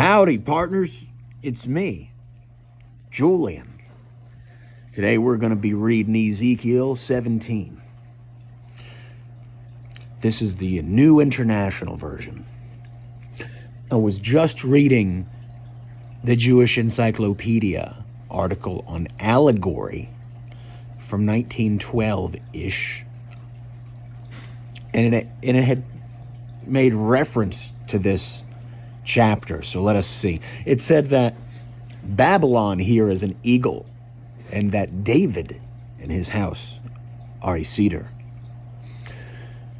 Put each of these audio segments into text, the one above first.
Howdy, partners. It's me, Julian. Today we're going to be reading Ezekiel 17. This is the New International Version. I was just reading the Jewish Encyclopedia article on allegory from 1912-ish. And it had made reference to this chapter. So let us see. It said that Babylon here is an eagle, and that David and his house are a cedar.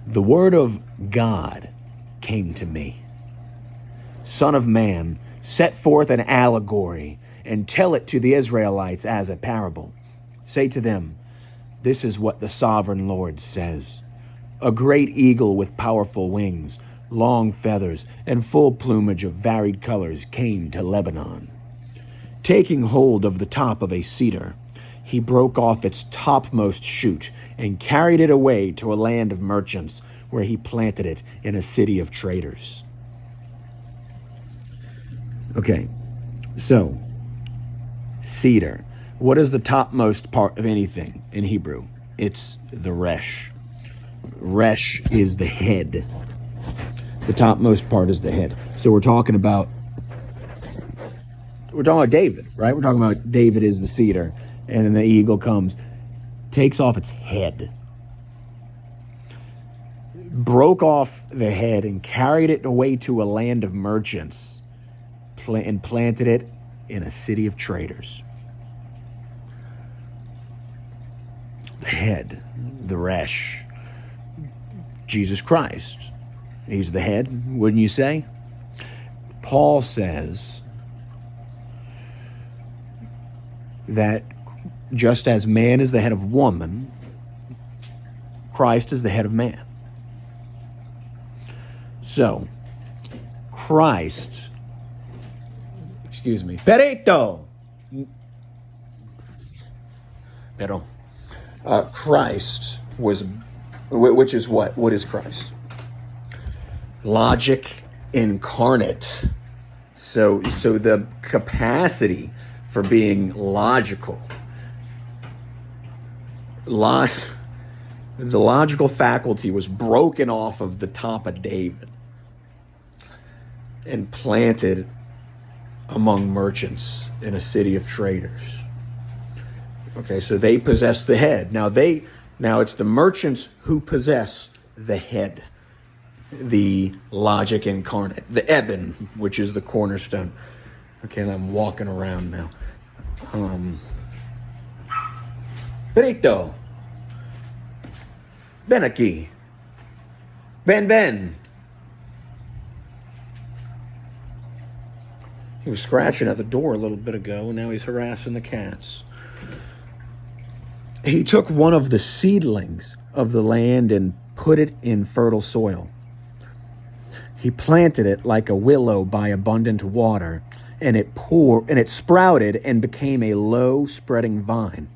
The word of God came to me. Son of man, set forth an allegory and tell it to the Israelites as a parable. Say to them, this is what the sovereign Lord says. A great eagle with powerful wings, long feathers, and full plumage of varied colors came to Lebanon. Taking hold of the top of a cedar, he broke off its topmost shoot and carried it away to a land of merchants, where he planted it in a city of traders. Okay, so, cedar. What is the topmost part of anything in Hebrew? It's the resh. Resh is the head. The topmost part is the head. So we're talking about David, right? We're talking about David is the cedar, and then the eagle comes, takes off its head, broke off the head and carried it away to a land of merchants, and planted it in a city of traders. The head, the resh, Jesus Christ. He's the head, wouldn't you say? Paul says that just as man is the head of woman, Christ is the head of man. So, Christ, Perito! Pero. Christ was, which is what? What is Christ? Logic incarnate. So the capacity for being logical, the logical faculty was broken off of the top of David and planted among merchants in a city of traders. Okay, so they possess the head. Now it's the merchants who possess the head, the logic incarnate, the Eben, which is the cornerstone. Okay, and I'm walking around now. Benito, ven aquí. Ben. He was scratching at the door a little bit ago, and now he's harassing the cats. He took one of the seedlings of the land and put it in fertile soil. He planted it like a willow by abundant water, and it sprouted and became a low spreading vine.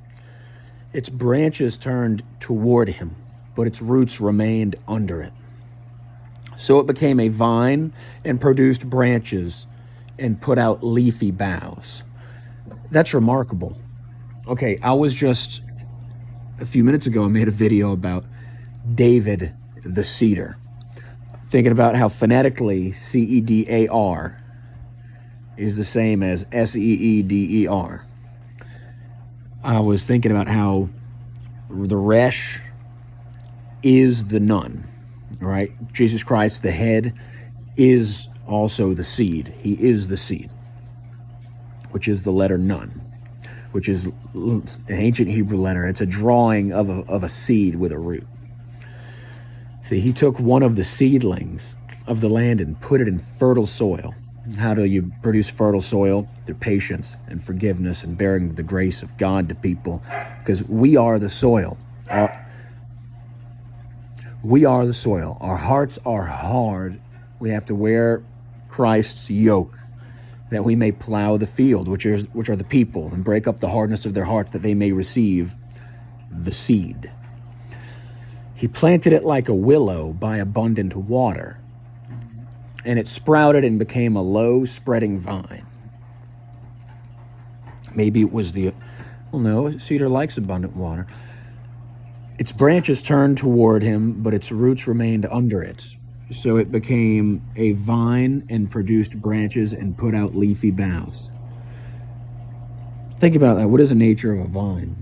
Its branches turned toward him, but its roots remained under it. So it became a vine and produced branches and put out leafy boughs. That's remarkable. Okay, a few minutes ago, I made a video about David the cedar, thinking about how phonetically CEDAR is the same as SEEDER. I was thinking about how the resh is the nun, right? Jesus Christ, the head, is also the seed. He is the seed, which is the letter nun, which is an ancient Hebrew letter. It's a drawing of a seed with a root. See, he took one of the seedlings of the land and put it in fertile soil. How do you produce fertile soil? Through patience and forgiveness and bearing the grace of God to people, because we are the soil. We are the soil. Our hearts are hard. We have to wear Christ's yoke, that we may plow the field, which are the people, and break up the hardness of their hearts, that they may receive the seed. He planted it like a willow by abundant water, and it sprouted and became a low spreading vine. Maybe it was no, cedar likes abundant water. Its branches turned toward him, but its roots remained under it. So it became a vine and produced branches and put out leafy boughs. Think about that. What is the nature of a vine?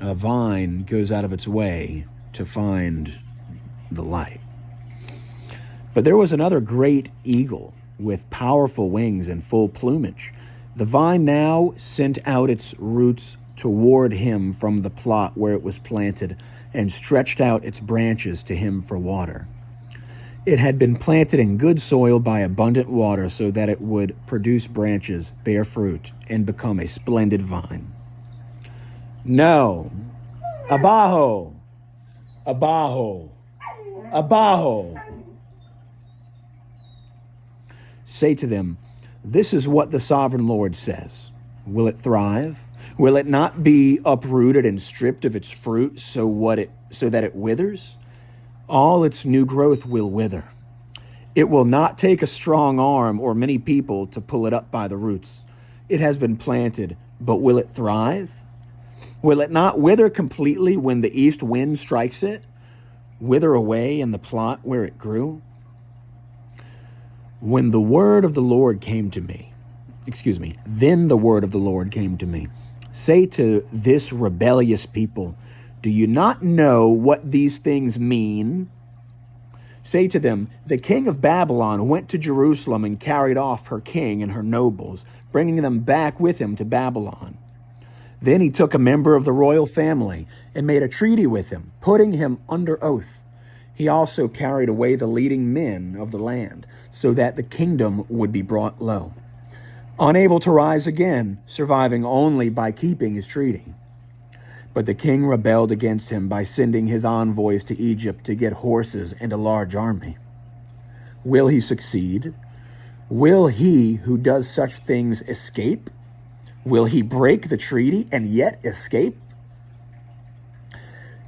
A vine goes out of its way to find the light. But there was another great eagle with powerful wings and full plumage. The vine now sent out its roots toward him from the plot where it was planted, and stretched out its branches to him for water. It had been planted in good soil by abundant water so that it would produce branches, bear fruit, and become a splendid vine. No. Abajo. Abajo. Abajo. Say to them, this is what the sovereign Lord says. Will it thrive? Will it not be uprooted and stripped of its fruit so that it withers? All its new growth will wither. It will not take a strong arm or many people to pull it up by the roots. It has been planted, but will it thrive? Will it not wither completely when the east wind strikes it? Wither away in the plot where it grew? Then the word of the Lord came to me. Say to this rebellious people, do you not know what these things mean? Say to them, the king of Babylon went to Jerusalem and carried off her king and her nobles, bringing them back with him to Babylon. Then he took a member of the royal family and made a treaty with him, putting him under oath. He also carried away the leading men of the land, so that the kingdom would be brought low. Unable to rise again, surviving only by keeping his treaty. But the king rebelled against him by sending his envoys to Egypt to get horses and a large army. Will he succeed? Will he who does such things escape? Will he break the treaty and yet escape?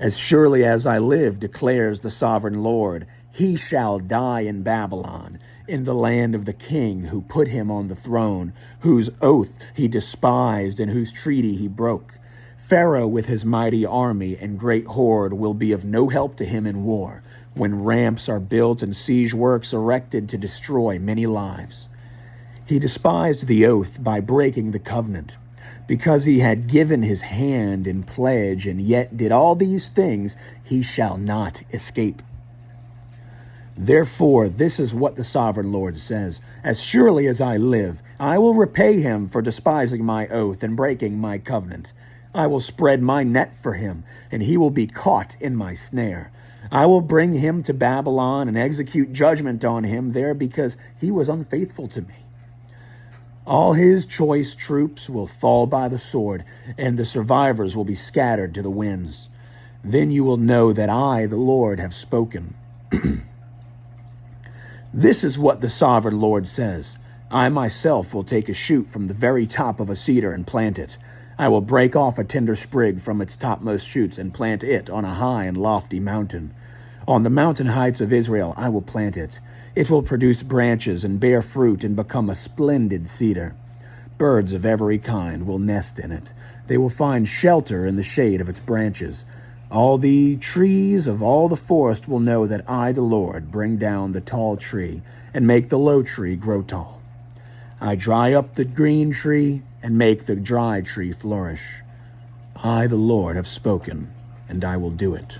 As surely as I live, declares the sovereign Lord, he shall die in Babylon, in the land of the king who put him on the throne, whose oath he despised and whose treaty he broke. Pharaoh with his mighty army and great horde will be of no help to him in war, when ramps are built and siege works erected to destroy many lives. He despised the oath by breaking the covenant, because he had given his hand in pledge and yet did all these things, he shall not escape. Therefore, this is what the sovereign Lord says, as surely as I live, I will repay him for despising my oath and breaking my covenant. I will spread my net for him, and he will be caught in my snare. I will bring him to Babylon and execute judgment on him there because he was unfaithful to me. All his choice troops will fall by the sword, and the survivors will be scattered to the winds. Then you will know that I, the Lord, have spoken. This is what the sovereign Lord says. I myself will take a shoot from the very top of a cedar and plant it. I will break off a tender sprig from its topmost shoots and plant it on a high and lofty mountain. On the mountain heights of Israel I will plant it. It will produce branches and bear fruit and become a splendid cedar. Birds of every kind will nest in it. They will find shelter in the shade of its branches. All the trees of all the forest will know that I, the Lord, bring down the tall tree and make the low tree grow tall. I dry up the green tree and make the dry tree flourish. I, the Lord, have spoken, and I will do it.